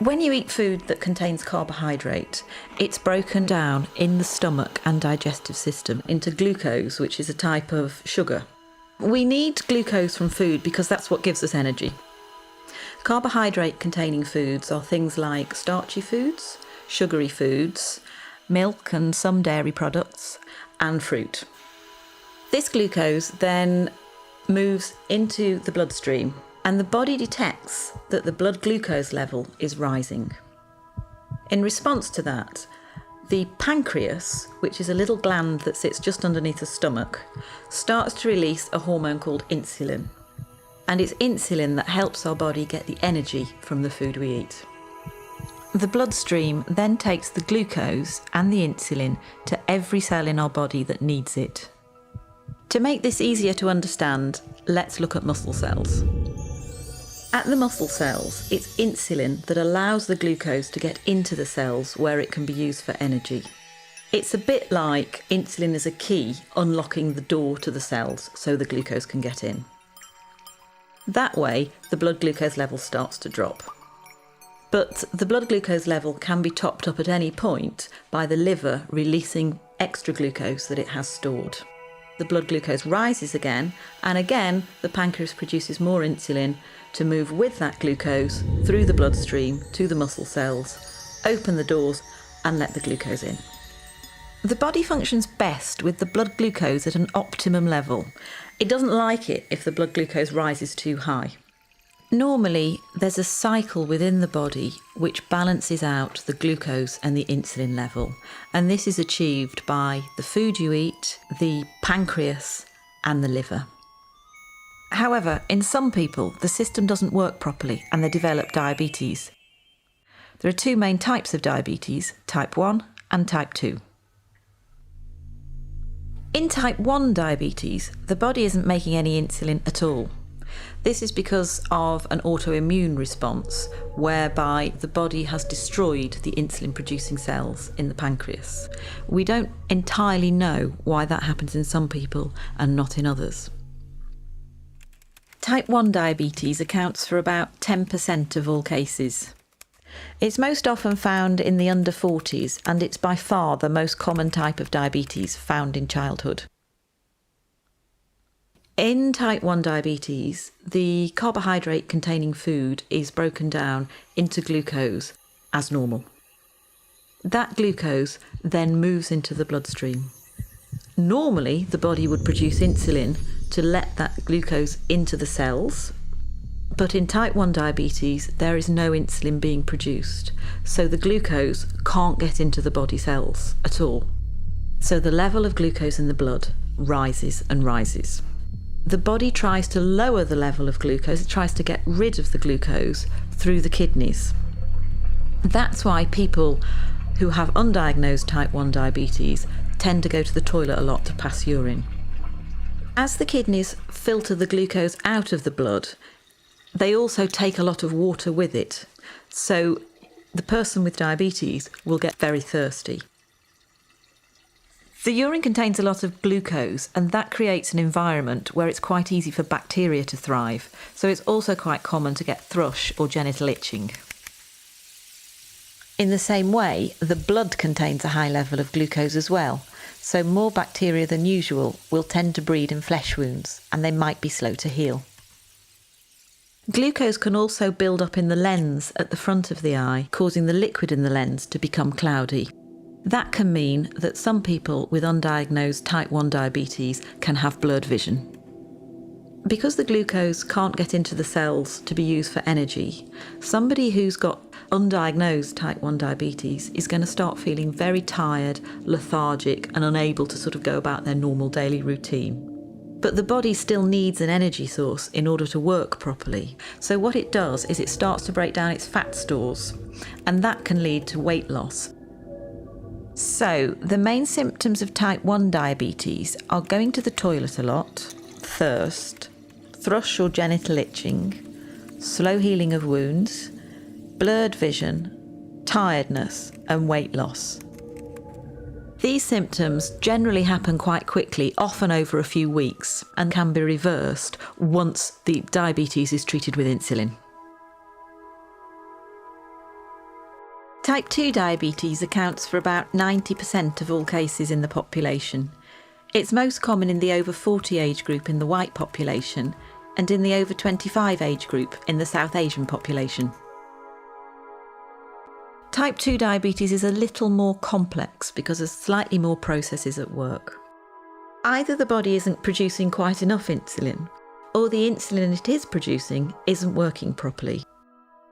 When you eat food that contains carbohydrate, it's broken down in the stomach and digestive system into glucose, which is a type of sugar. We need glucose from food because that's what gives us energy. Carbohydrate-containing foods are things like starchy foods, sugary foods, milk and some dairy products, and fruit. This glucose then moves into the bloodstream, and the body detects that the blood glucose level is rising. In response to that, the pancreas, which is a little gland that sits just underneath the stomach, starts to release a hormone called insulin. And it's insulin that helps our body get the energy from the food we eat. The bloodstream then takes the glucose and the insulin to every cell in our body that needs it. To make this easier to understand, let's look at muscle cells. At the muscle cells, it's insulin that allows the glucose to get into the cells where it can be used for energy. It's a bit like insulin is a key unlocking the door to the cells so the glucose can get in. That way, the blood glucose level starts to drop. But the blood glucose level can be topped up at any point by the liver releasing extra glucose that it has stored. The blood glucose rises again, and again the pancreas produces more insulin to move with that glucose through the bloodstream to the muscle cells, open the doors and let the glucose in. The body functions best with the blood glucose at an optimum level. It doesn't like it if the blood glucose rises too high. Normally, there's a cycle within the body which balances out the glucose and the insulin level, and this is achieved by the food you eat, the pancreas and the liver. However, in some people, the system doesn't work properly and they develop diabetes. There are two main types of diabetes, type 1 and type 2. In type 1 diabetes, the body isn't making any insulin at all. This is because of an autoimmune response whereby the body has destroyed the insulin-producing cells in the pancreas. We don't entirely know why that happens in some people and not in others. Type 1 diabetes accounts for about 10% of all cases. It's most often found in the under 40s, and it's by far the most common type of diabetes found in childhood. In type 1 diabetes, the carbohydrate-containing food is broken down into glucose as normal. That glucose then moves into the bloodstream. Normally, the body would produce insulin to let that glucose into the cells, but in type 1 diabetes, there is no insulin being produced, so the glucose can't get into the body cells at all. So the level of glucose in the blood rises and rises. The body tries to lower the level of glucose, it tries to get rid of the glucose through the kidneys. That's why people who have undiagnosed type 1 diabetes tend to go to the toilet a lot to pass urine. As the kidneys filter the glucose out of the blood, they also take a lot of water with it. So the person with diabetes will get very thirsty. The urine contains a lot of glucose, and that creates an environment where it's quite easy for bacteria to thrive. So it's also quite common to get thrush or genital itching. In the same way, the blood contains a high level of glucose as well. So more bacteria than usual will tend to breed in flesh wounds, and they might be slow to heal. Glucose can also build up in the lens at the front of the eye, causing the liquid in the lens to become cloudy. That can mean that some people with undiagnosed type 1 diabetes can have blurred vision. Because the glucose can't get into the cells to be used for energy, somebody who's got undiagnosed type 1 diabetes is going to start feeling very tired, lethargic and unable to sort of go about their normal daily routine. But the body still needs an energy source in order to work properly. So what it does is it starts to break down its fat stores, and that can lead to weight loss. So the main symptoms of type 1 diabetes are going to the toilet a lot, thirst, thrush or genital itching, slow healing of wounds, blurred vision, tiredness and weight loss. These symptoms generally happen quite quickly, often over a few weeks, and can be reversed once the diabetes is treated with insulin. Type 2 diabetes accounts for about 90% of all cases in the population. It's most common in the over 40 age group in the white population and in the over 25 age group in the South Asian population. Type 2 diabetes is a little more complex because there's slightly more processes at work. Either the body isn't producing quite enough insulin, or the insulin it is producing isn't working properly.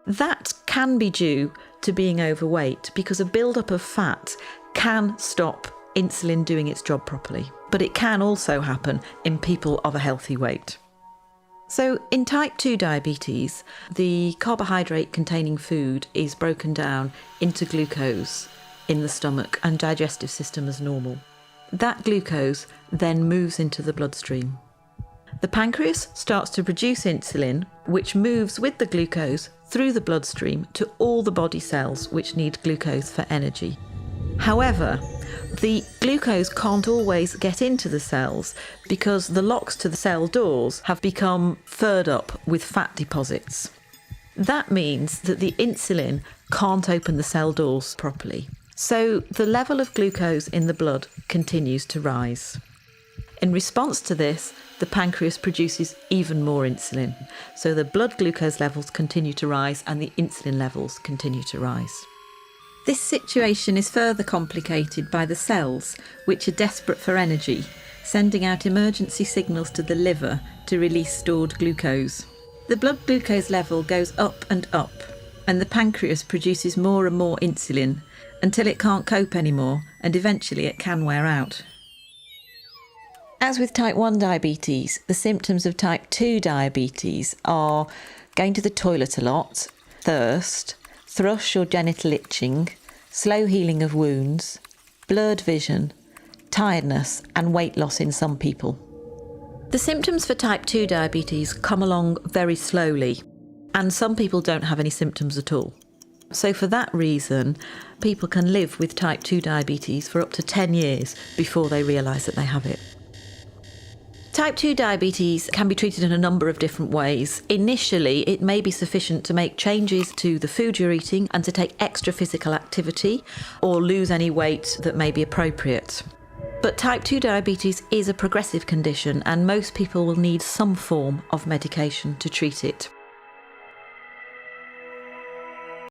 That can be due to being overweight because a build-up of fat can stop insulin doing its job properly, but it can also happen in people of a healthy weight. So in type 2 diabetes, the carbohydrate-containing food is broken down into glucose in the stomach and digestive system as normal. That glucose then moves into the bloodstream. The pancreas starts to produce insulin, which moves with the glucose through the bloodstream to all the body cells which need glucose for energy. However, the glucose can't always get into the cells because the locks to the cell doors have become furred up with fat deposits. That means that the insulin can't open the cell doors properly. So the level of glucose in the blood continues to rise. In response to this, the pancreas produces even more insulin. So the blood glucose levels continue to rise and the insulin levels continue to rise. This situation is further complicated by the cells, which are desperate for energy, sending out emergency signals to the liver to release stored glucose. The blood glucose level goes up and up, and the pancreas produces more and more insulin until it can't cope anymore, and eventually it can wear out. As with type 1 diabetes, the symptoms of type 2 diabetes are going to the toilet a lot, thirst, thrush or genital itching, slow healing of wounds, blurred vision, tiredness and weight loss in some people. The symptoms for type 2 diabetes come along very slowly, and some people don't have any symptoms at all. So for that reason, people can live with type 2 diabetes for up to 10 years before they realise that they have it. Type 2 diabetes can be treated in a number of different ways. Initially, it may be sufficient to make changes to the food you're eating and to take extra physical activity or lose any weight that may be appropriate. But type 2 diabetes is a progressive condition and most people will need some form of medication to treat it.